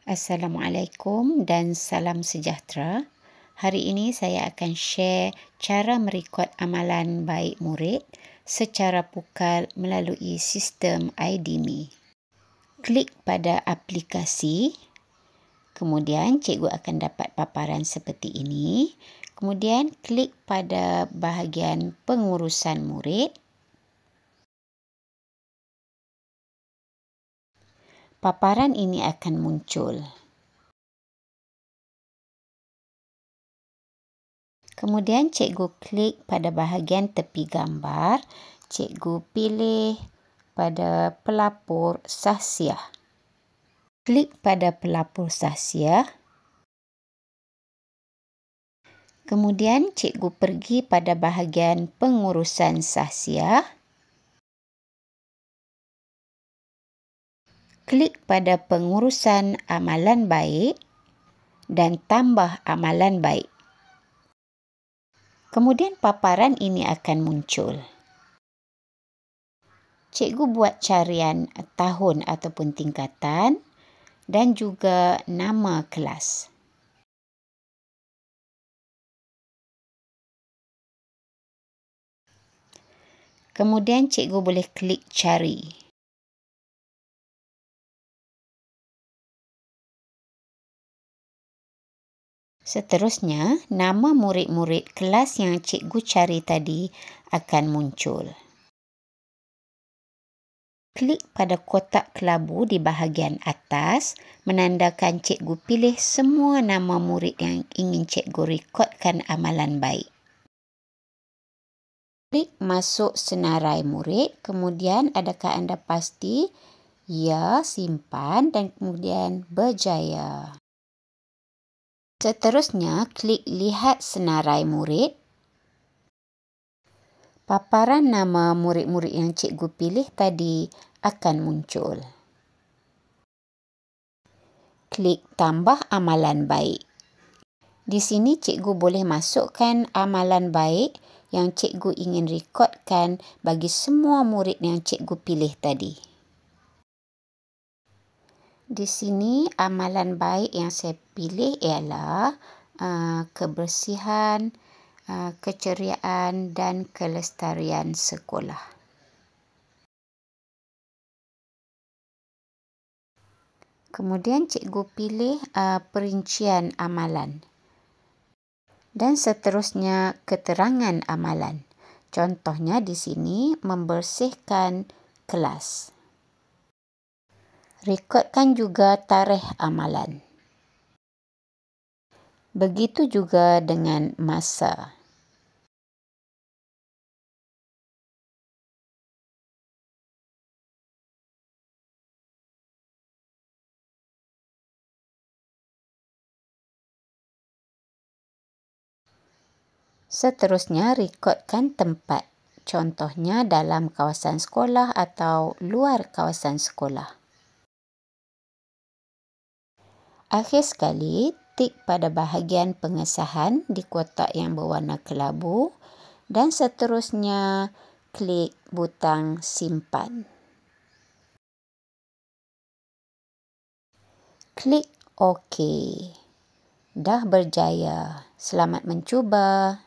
Assalamualaikum dan salam sejahtera. Hari ini saya akan share cara merekod amalan baik murid secara pukal melalui sistem IDMI. Klik pada aplikasi, kemudian cikgu akan dapat paparan seperti ini. Kemudian klik pada bahagian pengurusan murid. Paparan ini akan muncul. Kemudian cikgu klik pada bahagian tepi gambar. Cikgu pilih pada pelapor sahsiah. Klik pada pelapor sahsiah. Kemudian cikgu pergi pada bahagian pengurusan sahsiah. Klik pada pengurusan amalan baik dan tambah amalan baik. Kemudian paparan ini akan muncul. Cikgu buat carian tahun ataupun tingkatan dan juga nama kelas. Kemudian cikgu boleh klik cari. Seterusnya, nama murid-murid kelas yang cikgu cari tadi akan muncul. Klik pada kotak kelabu di bahagian atas menandakan cikgu pilih semua nama murid yang ingin cikgu rekodkan amalan baik. Klik masuk senarai murid, kemudian adakah anda pasti? Ya, simpan dan kemudian berjaya. Seterusnya, klik lihat senarai murid. Paparan nama murid-murid yang cikgu pilih tadi akan muncul. Klik tambah amalan baik. Di sini cikgu boleh masukkan amalan baik yang cikgu ingin rekodkan bagi semua murid yang cikgu pilih tadi. Di sini amalan baik yang saya pilih ialah kebersihan, keceriaan dan kelestarian sekolah. Kemudian cikgu pilih perincian amalan. Dan seterusnya keterangan amalan. Contohnya di sini membersihkan kelas. Rekodkan juga tarikh amalan. Begitu juga dengan masa. Seterusnya, rekodkan tempat. Contohnya dalam kawasan sekolah atau luar kawasan sekolah. Akhir sekali, tik pada bahagian pengesahan di kotak yang berwarna kelabu dan seterusnya klik butang simpan. Klik OK. Dah berjaya. Selamat mencuba.